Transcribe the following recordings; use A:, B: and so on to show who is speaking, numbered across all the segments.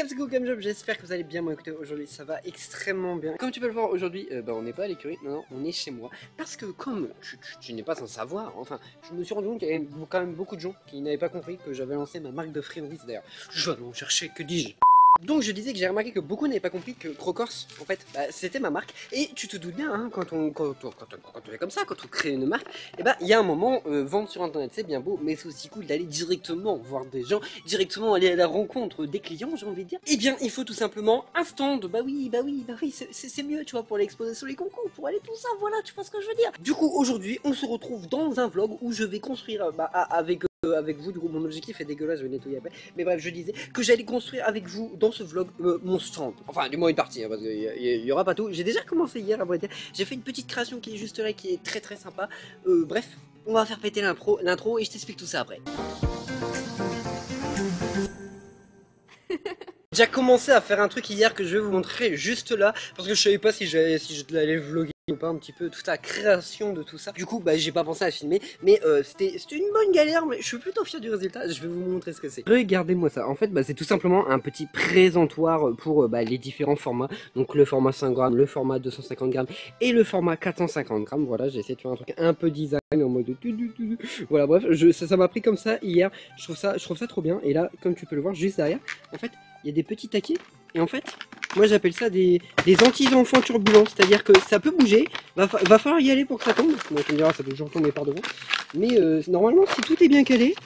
A: comme c'est cool comme job, j'espère que vous allez bien. Moi écoutez, aujourd'hui ça va extrêmement bien. Comme tu peux le voir aujourd'hui, on n'est pas à l'écurie, non, on est chez moi. Parce que comme tu n'es pas sans savoir, enfin, je me suis rendu compte qu'il y avait quand même beaucoup de gens qui n'avaient pas compris que j'avais lancé ma marque de friandises. D'ailleurs, je vais en chercher, que dis-je. Donc je disais que j'ai remarqué que beaucoup n'avaient pas compris que Crocors, en fait, c'était ma marque. Et tu te doutes bien, hein, quand on est comme ça, quand on crée une marque, et il y a un moment, vendre sur internet c'est bien beau, mais c'est aussi cool d'aller directement voir des gens, directement aller à la rencontre des clients, j'ai envie de dire. Et bien il faut tout simplement un stand, bah oui, c'est mieux, tu vois, pour l'exposer sur les concours, pour aller tout ça, voilà, tu vois ce que je veux dire. Du coup aujourd'hui on se retrouve dans un vlog où je vais construire, avec vous, du coup mon objectif est dégueulasse, je vais nettoyer après, mais bref je disais que j'allais construire avec vous dans ce vlog mon stand, enfin du moins une partie, hein, parce qu'il y aura pas tout, j'ai déjà commencé hier à vrai dire, j'ai fait une petite création qui est juste là, qui est très sympa, bref, on va faire péter l'intro et je t'explique tout ça après. J'ai déjà commencé à faire un truc hier que je vais vous montrer juste là, parce que je savais pas si je l'allais vlogger ou pas, un petit peu toute la création de tout ça. Du coup j'ai pas pensé à filmer, mais c'était une bonne galère, mais je suis plutôt fier du résultat. Je vais vous montrer ce que c'est. Regardez-moi ça, en fait c'est tout simplement un petit présentoir pour les différents formats. Donc le format 5 grammes, le format 250 grammes et le format 450 grammes. Voilà, j'ai essayé de faire un truc un peu design en mode voilà, bref, ça m'a pris comme ça hier. Je trouve ça trop bien. Et là, comme tu peux le voir juste derrière, en fait il y a des petits taquets, et en fait, moi j'appelle ça des anti-enfants turbulents, c'est-à-dire que ça peut bouger, va falloir y aller pour que ça tombe, donc tu me diras ça peut toujours tomber par devant, mais normalement si tout est bien calé,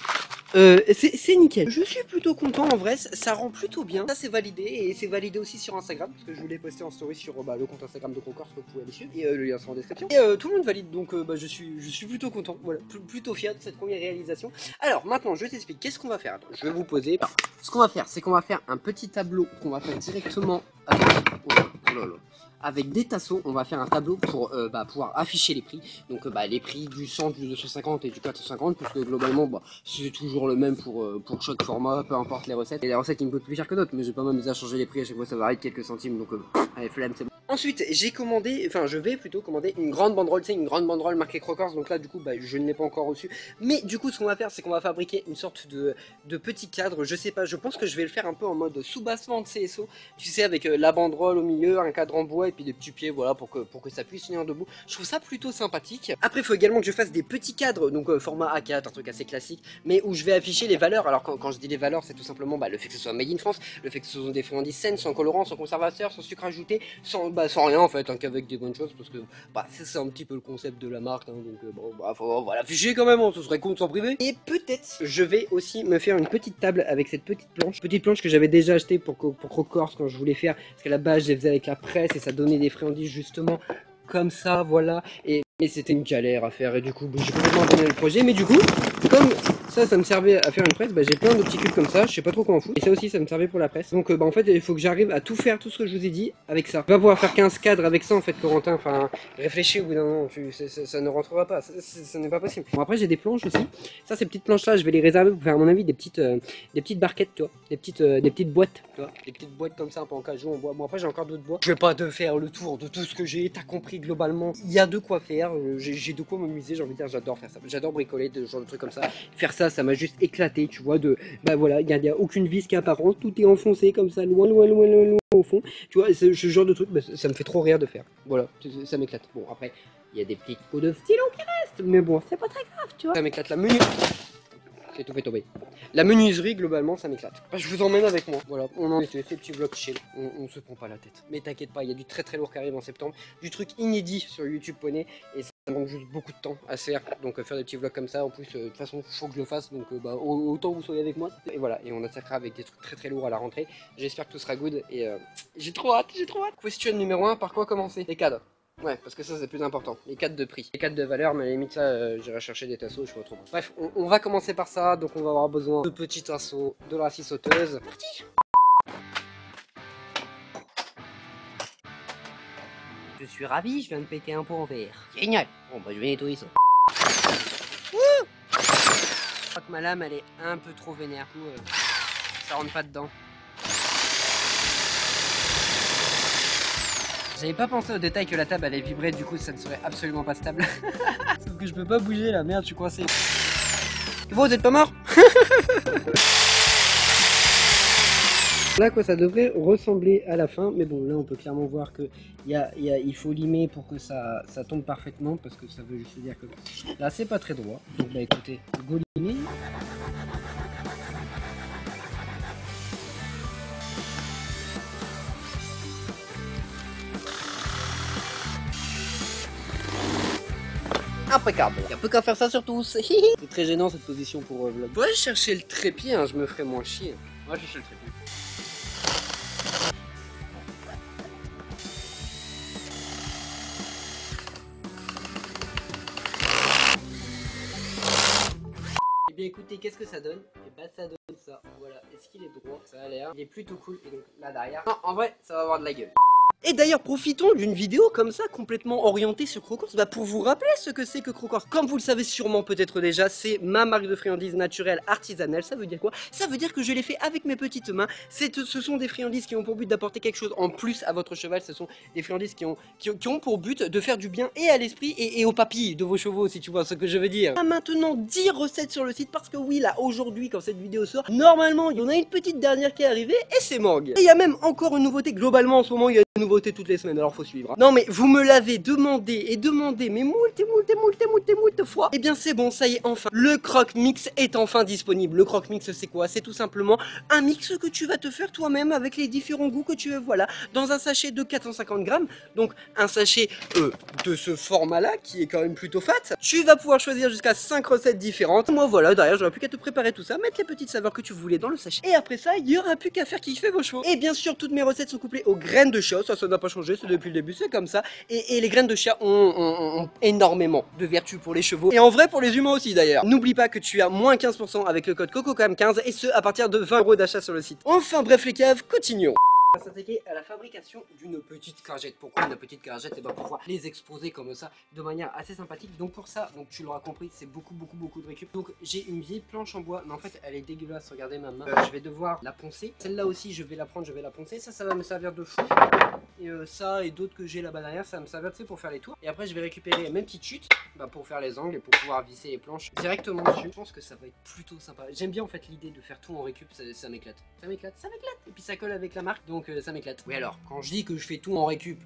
A: c'est nickel. Je suis plutôt content en vrai, ça rend plutôt bien. Ça c'est validé, et c'est validé aussi sur Instagram, parce que je voulais poster en story sur le compte Instagram de Crocors, que vous pouvez aller suivre, et le lien sera en description. Et tout le monde valide, donc je suis plutôt content, voilà, plutôt fier de cette première réalisation. Alors maintenant je t'explique qu'est-ce qu'on va faire. Attends, je vais vous poser. Alors, ce qu'on va faire, c'est qu'on va faire un petit tableau qu'on va faire directement avec des tasseaux. On va faire un tableau pour pouvoir afficher les prix. Donc les prix du 100, du 250 et du 450, parce que globalement c'est toujours le même pour chaque format, peu importe les recettes. Et les recettes qui me coûtent plus cher que d'autres, mais j'ai pas m'amuser à changer les prix à chaque fois, ça varie de quelques centimes, donc allez, flemme, c'est bon. Ensuite, je vais plutôt commander une grande banderole, tu sais, une grande banderole marquée Crocors. Donc là, du coup, je ne l'ai pas encore reçu. Mais du coup, ce qu'on va faire, c'est qu'on va fabriquer une sorte de petit cadre. Je sais pas, je pense que je vais le faire un peu en mode soubassement de CSO. Tu sais, avec la banderole au milieu, un cadre en bois et puis des petits pieds, voilà, pour que ça puisse tenir debout. Je trouve ça plutôt sympathique. Après, il faut également que je fasse des petits cadres, donc format A4, un truc assez classique, mais où je vais afficher les valeurs. Alors, quand je dis les valeurs, c'est tout simplement le fait que ce soit made in France, le fait que ce sont des friandises saines, sans colorant, sans conservateur, sans sucre ajouté, sans rien en fait, hein, qu'avec des bonnes choses, parce que c'est un petit peu le concept de la marque, hein, donc faut l'afficher quand même, hein, ce serait cool de s'en priver. Et peut-être je vais aussi me faire une petite table avec cette petite planche que j'avais déjà achetée pour Crocors quand je voulais faire, parce qu'à la base je les faisais avec la presse et ça donnait des friandises justement comme ça, voilà, mais c'était une galère à faire, et du coup j'ai complètement abandonné le projet. Mais du coup, comme ça me servait à faire une presse, j'ai plein de petits cubes comme ça, je sais pas trop quoi en foutre, et ça aussi ça me servait pour la presse. Donc en fait il faut que j'arrive à tout faire, tout ce que je vous ai dit avec ça. Je vais pas pouvoir faire 15 cadres avec ça en fait, Corentin, enfin réfléchis au bout d'un moment, ça ne rentrera pas, ça n'est pas possible. Bon, après j'ai des planches aussi, ça ces petites planches là je vais les réserver pour faire à mon avis des petites barquettes, tu vois, des petites boîtes, tu vois, des petites boîtes comme ça un peu en cajou en bois. Bon après j'ai encore d'autres bois, je vais pas te faire le tour de tout ce que j'ai, t'as compris globalement, il y a de quoi faire, j'ai de quoi m'amuser, j'ai envie de dire, j'adore faire ça, j'adore bricoler, de genre de trucs comme ça, faire ça m'a juste éclaté, tu vois, voilà, il y a aucune vis qui est apparente, tout est enfoncé comme ça, loin au fond, tu vois, ce genre de truc, ça me fait trop rire de faire, voilà, ça m'éclate. Bon après, il y a des petites pots de stylo qui restent, mais bon, c'est pas très grave, tu vois. Ça m'éclate la menu. J'ai tout fait tomber. La menuiserie, globalement, ça m'éclate. Je vous emmène avec moi. Voilà, on en fait ces petits vlogs chill. On se prend pas la tête. Mais t'inquiète pas, il y a du très lourd qui arrive en septembre. Du truc inédit sur YouTube Poney. Et ça manque juste beaucoup de temps à se faire. Donc faire des petits vlogs comme ça, en plus, de toute façon, faut que je le fasse. Donc autant vous soyez avec moi. Et voilà, et on attaquera avec des trucs très lourds à la rentrée. J'espère que tout sera good. Et j'ai trop hâte. Question numéro 1, par quoi commencer? Les cadres. Ouais, parce que ça c'est plus important, les cadres de prix. Les cadres de valeur, mais à la limite ça, j'irai chercher des tasseaux, je vois trop. Bref, on va commencer par ça, donc on va avoir besoin de petits tasseaux, de la scie sauteuse. Parti. Je suis ravi, je viens de péter un pot en verre. Génial. Bon je vais nettoyer ça. Je crois que ma lame elle est un peu trop vénère, ça rentre pas dedans. J'avais pas pensé au détail que la table allait vibrer, du coup ça ne serait absolument pas stable. Sauf que je peux pas bouger là, merde, je suis coincé. Vous êtes pas mort? Là quoi, ça devrait ressembler à la fin, mais bon là on peut clairement voir que il faut limer pour que ça tombe parfaitement, parce que ça veut juste dire que là c'est pas très droit. Donc bah écoutez, go limer. Impeccable. Il y a peu qu'à faire ça sur tous. C'est très gênant cette position pour vlog. Ouais, chercher le trépied, hein, je me ferais moins chier. Moi, je cherche le trépied. Eh bien écoutez, qu'est-ce que ça donne? Et bah ça donne ça. Voilà. Est-ce qu'il est droit? Ça a l'air. Il est plutôt cool. Et donc là derrière. Non, en vrai, ça va avoir de la gueule. Et d'ailleurs, profitons d'une vidéo comme ça, complètement orientée sur Crocors, pour vous rappeler ce que c'est que Crocors. Comme vous le savez sûrement peut-être déjà, c'est ma marque de friandises naturelles artisanales. Ça veut dire quoi? Ça veut dire que je l'ai fait avec mes petites mains. Ce sont des friandises qui ont pour but d'apporter quelque chose en plus à votre cheval. Ce sont des friandises qui ont pour but de faire du bien et à l'esprit et aux papilles de vos chevaux, si tu vois ce que je veux dire. Il y a maintenant 10 recettes sur le site, parce que oui, là, aujourd'hui, quand cette vidéo sort, normalement, il y en a une petite dernière qui est arrivée, et c'est Mangue. Et il y a même encore une nouveauté, globalement, en ce moment, il y a une nouveauté toutes les semaines, alors faut suivre. Non mais vous me l'avez demandé, mais moult fois. Et bien c'est bon, ça y est, enfin. Le croque mix est enfin disponible. Le croque mix, c'est quoi? C'est tout simplement un mix que tu vas te faire toi-même avec les différents goûts que tu veux, voilà. Dans un sachet de 450 grammes, donc un sachet de ce format-là, qui est quand même plutôt fat. Tu vas pouvoir choisir jusqu'à 5 recettes différentes. Moi voilà, derrière, j'aurais plus qu'à te préparer tout ça, mettre les petites saveurs que tu voulais dans le sachet. Et après ça, il y aura plus qu'à faire kiffer vos chevaux. Et bien sûr, toutes mes recettes sont couplées aux graines de chia. Ça n'a pas changé, c'est depuis le début, c'est comme ça. Et les graines de chia ont énormément de vertus pour les chevaux. Et en vrai, pour les humains aussi d'ailleurs. N'oublie pas que tu as moins 15% avec le code COCOCAM15, et ce à partir de 20 € d'achat sur le site. Enfin bref les caves, continuons. On va s'attaquer à la fabrication d'une petite cagette. Pourquoi une petite cagette? Et ben pour pouvoir les exposer comme ça de manière assez sympathique. Donc pour ça, donc tu l'auras compris, c'est beaucoup de récup. Donc j'ai une vieille planche en bois, mais en fait elle est dégueulasse. Regardez ma main. Je vais devoir la poncer. Celle-là aussi je vais la prendre, je vais la poncer. Ça va me servir de fond. Et ça et d'autres que j'ai là-bas derrière, ça va me servir pour faire les tours. Et après je vais récupérer mes petites chutes pour faire les angles et pour pouvoir visser les planches directement dessus. Je pense que ça va être plutôt sympa. J'aime bien en fait l'idée de faire tout en récup, ça m'éclate. Ça m'éclate. Et puis ça colle avec la marque, donc ça m'éclate. Oui alors, quand je dis que je fais tout en récup,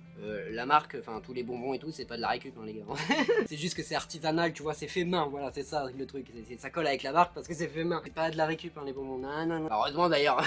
A: la marque, enfin tous les bonbons et tout, c'est pas de la récup hein les gars. C'est juste que c'est artisanal, tu vois, c'est fait main, voilà, c'est ça le truc. Ça colle avec la marque parce que c'est fait main. C'est pas de la récup hein les bonbons, non. Heureusement d'ailleurs.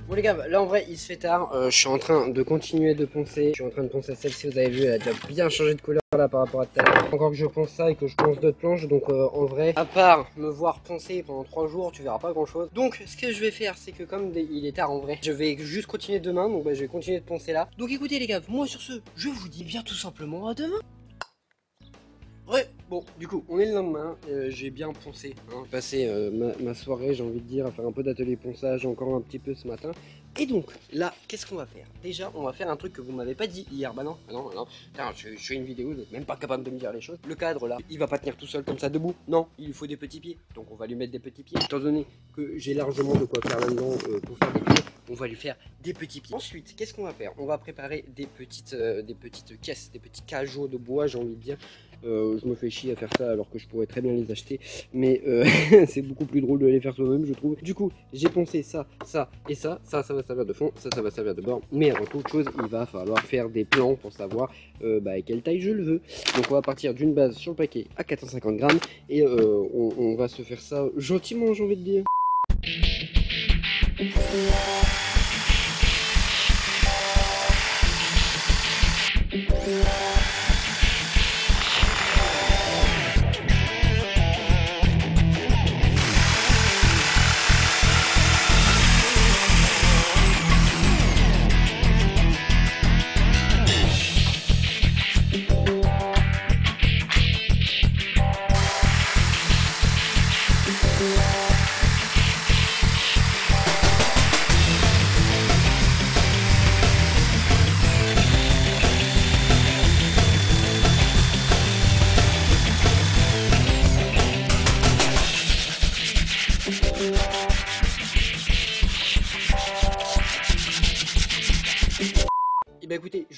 A: Bon les gars, là en vrai il se fait tard, je suis en train de continuer de poncer, je suis en train de poncer celle-ci, vous avez vu, elle a déjà bien changé de couleur là par rapport à tout à l'heure. Encore que je ponce ça et que je ponce d'autres planches, donc en vrai, à part me voir poncer pendant 3 jours, tu verras pas grand chose. Donc ce que je vais faire, c'est que comme il est tard en vrai, je vais juste continuer demain, donc je vais continuer de poncer là. Donc écoutez les gars, moi sur ce, je vous dis bien tout simplement à demain. Ouais, bon, du coup, on est le lendemain, j'ai bien poncé, hein, passé ma soirée, j'ai envie de dire, à faire un peu d'atelier ponçage, encore un petit peu ce matin. Et donc, là, qu'est-ce qu'on va faire? Déjà, on va faire un truc que vous m'avez pas dit hier, bah non, putain, je fais une vidéo, vous n'êtes même pas capable de me dire les choses. Le cadre, là, il va pas tenir tout seul comme ça debout, non, il lui faut des petits pieds, donc on va lui mettre des petits pieds. Étant donné que j'ai largement de quoi faire là-dedans pour faire des pieds, on va lui faire des petits pieds. Ensuite, qu'est-ce qu'on va faire? On va préparer des petites caisses, des petits cajots de bois, j'ai envie de dire. Je me fais chier à faire ça alors que je pourrais très bien les acheter, mais c'est beaucoup plus drôle de les faire soi-même je trouve. Du coup j'ai poncé ça et ça va servir de fond, ça va servir de bord, mais avant toute chose il va falloir faire des plans pour savoir quelle taille je le veux. Donc on va partir d'une base sur le paquet à 450 grammes et on va se faire ça gentiment, j'ai envie de dire.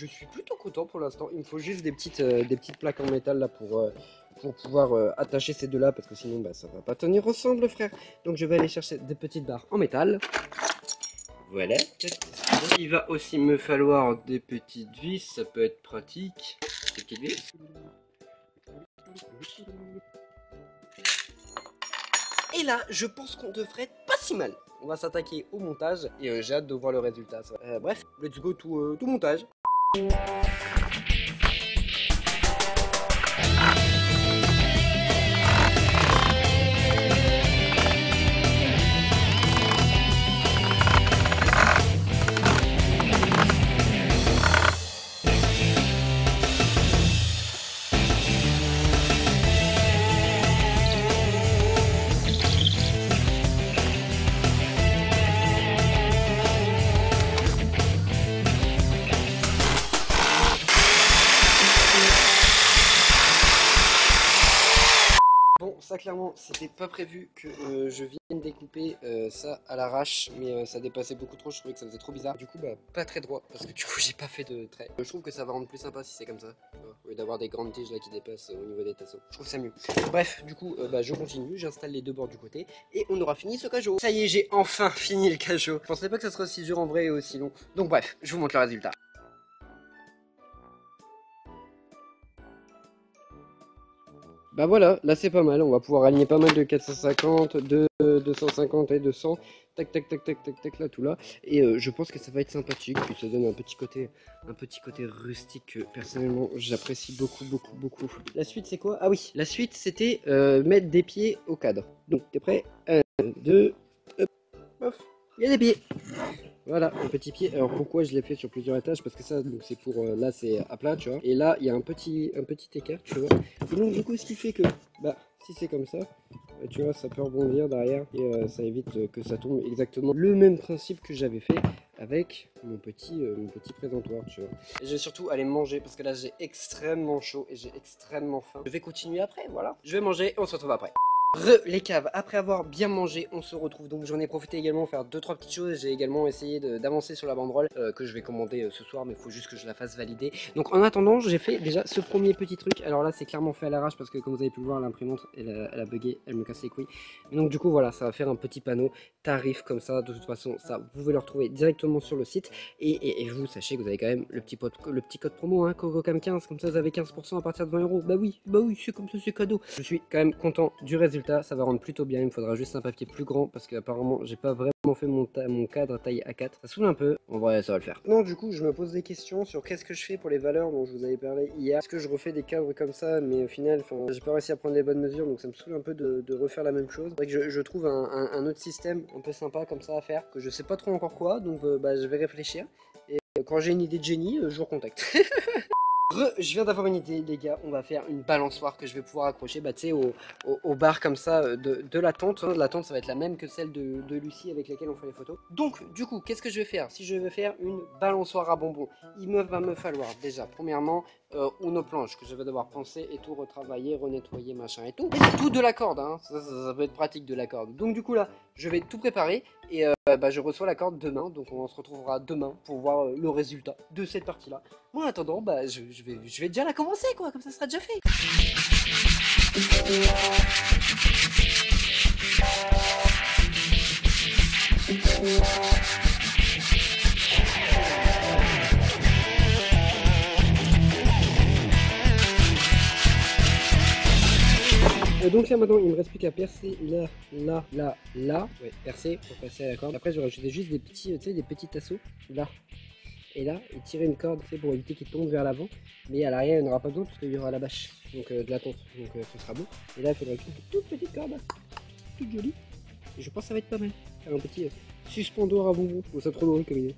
A: je suis plutôt content pour l'instant. Il me faut juste des petites plaques en métal là pour pouvoir attacher ces deux là, parce que sinon bah, ça va pas tenir ensemble frère. Donc je vais aller chercher des petites barres en métal. Voilà. Il va aussi me falloir des petites vis, ça peut être pratique. Des petites vis. Et là, je pense qu'on devrait être pas si mal. On va s'attaquer au montage et j'ai hâte de voir le résultat. Bref, let's go tout montage. Bon, ça clairement, c'était pas prévu que je vienne découper ça à l'arrache, mais ça dépassait beaucoup trop, je trouvais que ça faisait trop bizarre. Du coup, bah, pas très droit, parce que du coup, j'ai pas fait de trait. Je trouve que ça va rendre plus sympa si c'est comme ça, au lieu d'avoir des grandes tiges là qui dépassent au niveau des tasseaux. Je trouve ça mieux. Bref, du coup, bah, je continue, j'installe les deux bords du côté, et on aura fini ce cajot. Ça y est, j'ai enfin fini le cajot. Je pensais pas que ça serait aussi dur en vrai et aussi long. Donc bref, je vous montre le résultat. Bah voilà, là c'est pas mal, on va pouvoir aligner pas mal de 450, de 250 et 200, tac tac tac tac tac tac là tout là, et je pense que ça va être sympathique, puis ça donne un petit côté rustique que personnellement j'apprécie beaucoup beaucoup beaucoup. La suite c'est quoi? Ah oui, la suite c'était mettre des pieds au cadre. Donc t'es prêt? 1, 2, hop, pof, il y a des pieds. Voilà, un petit pied. Alors pourquoi je l'ai fait sur plusieurs étages? Parce que ça, donc c'est pour là c'est à plat, tu vois. Et là, il y a un petit écart, tu vois. Et donc du coup, ce qui fait que, bah, si c'est comme ça, tu vois, ça peut rebondir derrière et ça évite que ça tombe exactement le même principe que j'avais fait avec mon petit présentoir, tu vois. Et je vais surtout aller manger parce que là j'ai extrêmement chaud et j'ai extrêmement faim. Je vais continuer après, voilà. Je vais manger et on se retrouve après. Les caves, après avoir bien mangé, on se retrouve. Donc j'en ai profité également pour faire 2-3 petites choses. J'ai également essayé d'avancer sur la banderole que je vais commander ce soir, mais il faut juste que je la fasse valider. Donc en attendant, j'ai fait déjà ce premier petit truc. Alors là, c'est clairement fait à l'arrache parce que comme vous avez pu le voir, l'imprimante, elle a bugué, elle me casse les couilles. Donc du coup, voilà, ça va faire un petit panneau tarif comme ça. De toute façon, ça, vous pouvez le retrouver directement sur le site. Et vous, sachez que vous avez quand même le petit code promo, hein, CocoCam15, comme ça vous avez 15% à partir de 20 €. Bah oui, c'est comme ça, c'est cadeau. Je suis quand même content du résultat. Ça va rendre plutôt bien, il me faudra juste un papier plus grand parce qu'apparemment j'ai pas vraiment fait mon cadre taille A4. Ça saoule un peu, en vrai ça va le faire. Non, du coup je me pose des questions sur qu'est-ce que je fais pour les valeurs dont je vous avais parlé hier. Est-ce que je refais des cadres comme ça, mais au final j'ai pas réussi à prendre les bonnes mesures, donc ça me saoule un peu de refaire la même chose. C'est vrai que je trouve un autre système un peu sympa comme ça à faire, que je sais pas trop encore quoi, donc bah, je vais réfléchir. Et quand j'ai une idée de génie, je vous recontacte. Je viens d'avoir une idée les gars, on va faire une balançoire que je vais pouvoir accrocher bah, tu sais, au bar comme ça de la tente. La tente ça va être la même que celle de Lucie avec laquelle on fait les photos. Donc du coup qu'est-ce que je vais faire? Si je veux faire une balançoire à bonbons, va me falloir déjà premièrement une planche que je vais devoir penser et tout retravailler, renettoyer machin et tout. Et c'est tout de la corde, hein. Ça peut être pratique de la corde. Donc du coup là je vais tout préparer et bah, je reçois la corde demain, donc on se retrouvera demain pour voir le résultat de cette partie là. Moi en attendant, bah, je vais déjà la commencer quoi, comme ça sera déjà fait. Donc là maintenant il me reste plus qu'à percer là, ouais, percer pour passer à la corde. Après je vais rajouter juste des petits, tu sais, des petits tasseaux là et là et tirer une corde, c'est pour éviter qu'il tombe vers l'avant, mais à l'arrière il n'y en aura pas besoin parce qu'il y aura la bâche, donc de la tonte, donc ce sera bon. Et là il faudra une toute petite corde, toute jolie, et je pense que ça va être pas mal, faire un petit suspendoir à bonbons. Je trouve ça trop drôle comme idée.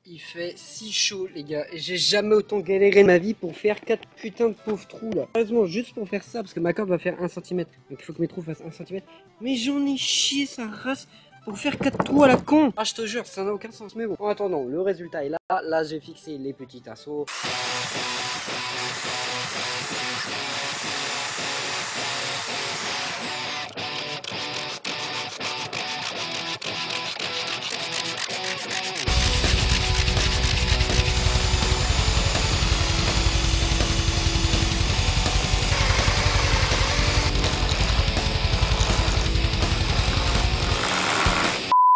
A: Il fait si chaud les gars, et j'ai jamais autant galéré de ma vie pour faire 4 putains de pauvres trous là. Sérieusement, juste pour faire ça, parce que ma corde va faire 1 cm, donc il faut que mes trous fassent 1 cm. Mais j'en ai chié sa race pour faire 4 trous à la con. Ah, je te jure, ça n'a aucun sens. Mais bon, en attendant, le résultat est là. Là, j'ai fixé les petits tasseaux.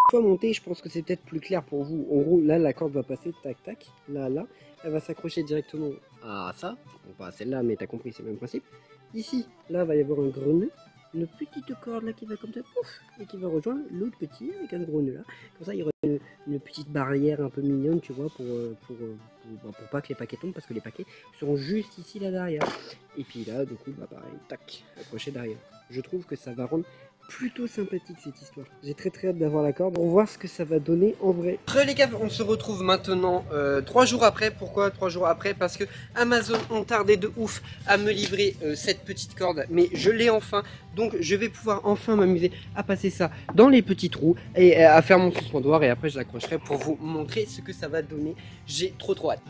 A: Fois monter, je pense que c'est peut-être plus clair pour vous. En gros, là, la corde va passer, tac, tac, là, là. Elle va s'accrocher directement à ça. Bon, pas à celle-là, mais t'as compris, c'est le même principe. Ici, là, va y avoir un gros nœud. Une petite corde là qui va comme ça, pouf, et qui va rejoindre l'autre petit avec un gros nœud là. Comme ça, il y aura une petite barrière un peu mignonne, tu vois, pour pas que les paquets tombent, parce que les paquets seront juste ici, là, derrière. Et puis là, du coup, bah pareil, tac, accroché derrière. Je trouve que ça va rendre plutôt sympathique cette histoire. J'ai très hâte d'avoir la corde pour voir ce que ça va donner en vrai. Après les gars, on se retrouve maintenant 3 jours après. Pourquoi 3 jours après? Parce que Amazon ont tardé de ouf à me livrer cette petite corde, mais je l'ai enfin. Donc je vais pouvoir enfin m'amuser à passer ça dans les petits trous et à faire mon suspendoir, et après je l'accrocherai pour vous montrer ce que ça va donner. J'ai trop hâte.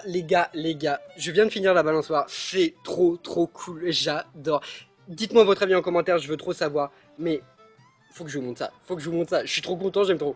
A: Les gars, je viens de finir la balançoire, c'est trop cool, j'adore. Dites-moi votre avis en commentaire, je veux trop savoir, mais faut que je vous montre ça, je suis trop content, j'aime trop.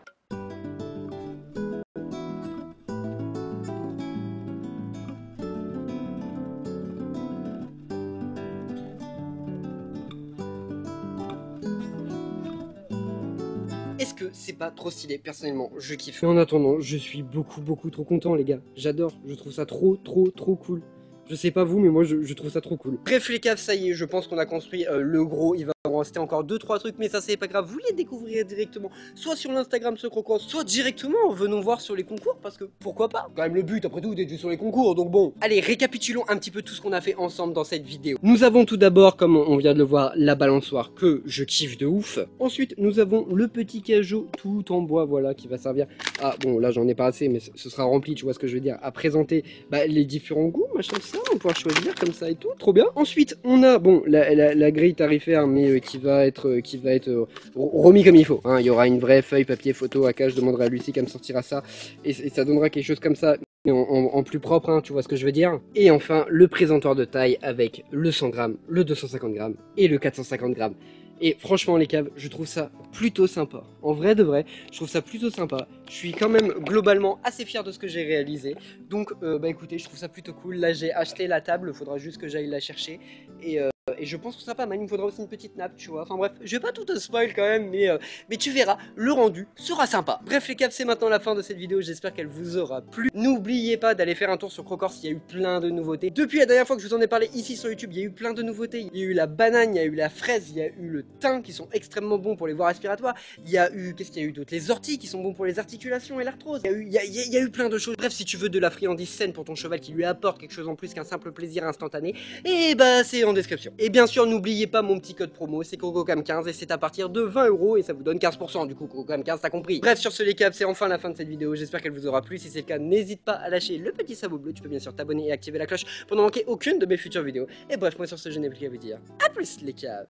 A: Est-ce que c'est pas trop stylé? Personnellement, je kiffe. Et en attendant, je suis beaucoup trop content les gars. J'adore, je trouve ça trop cool. Je sais pas vous, mais moi je trouve ça trop cool. Bref les caves, ça y est, je pense qu'on a construit le gros. Il va en rester encore 2-3 trucs, mais ça c'est pas grave. Vous les découvrirez directement, soit sur l'Instagram ce Crocos, soit directement venons voir sur les concours, parce que pourquoi pas? Quand même le but après tout d'être sur les concours, donc bon. Allez, récapitulons un petit peu tout ce qu'on a fait ensemble dans cette vidéo. Nous avons tout d'abord, comme on vient de le voir, la balançoire que je kiffe de ouf. Ensuite, nous avons le petit cajot tout en bois, voilà, qui va servir à, bon là j'en ai pas assez, mais ce sera rempli, tu vois ce que je veux dire, à présenter les différents goûts, machin, ça, on pourra choisir comme ça et tout, trop bien. Ensuite, on a, bon, la grille tarifaire, mais qui va être remis comme il faut, hein. Il y aura une vraie feuille papier photo, je demanderai à Lucie qu'elle me sortira ça, et ça donnera quelque chose comme ça, en plus propre, hein, tu vois ce que je veux dire. Et enfin, le présentoir de taille avec le 100 grammes, le 250 grammes et le 450 grammes. Et franchement les caves, je trouve ça plutôt sympa. En vrai de vrai, je trouve ça plutôt sympa. Je suis quand même globalement assez fier de ce que j'ai réalisé. Donc bah écoutez, je trouve ça plutôt cool. Là j'ai acheté la table, il faudra juste que j'aille la chercher. Et je pense que ça sera pas mal, il me faudra aussi une petite nappe, tu vois. Enfin bref, je vais pas tout te spoil quand même, mais tu verras, le rendu sera sympa. Bref les caves, c'est maintenant la fin de cette vidéo, j'espère qu'elle vous aura plu. N'oubliez pas d'aller faire un tour sur Crocors, il y a eu plein de nouveautés. Depuis la dernière fois que je vous en ai parlé ici sur YouTube, il y a eu plein de nouveautés. Il y a eu la banane, il y a eu la fraise, il y a eu le thym qui sont extrêmement bons pour les voies respiratoires. Il y a eu, qu'est-ce qu'il y a eu d'autre? Les orties qui sont bons pour les articulations et l'arthrose. Il y a eu plein de choses. Bref, si tu veux de la friandise saine pour ton cheval qui lui apporte quelque chose en plus qu'un simple plaisir instantané, et bah c'est en description. Et bien sûr, n'oubliez pas mon petit code promo, c'est CocoCam15 et c'est à partir de 20 € et ça vous donne 15%. Du coup, CocoCam15, t'as compris. Bref, sur ce les caves, c'est enfin la fin de cette vidéo. J'espère qu'elle vous aura plu. Si c'est le cas, n'hésite pas à lâcher le petit sabot bleu. Tu peux bien sûr t'abonner et activer la cloche pour ne manquer aucune de mes futures vidéos. Et bref, moi sur ce, je n'ai plus qu'à vous dire à plus les caves.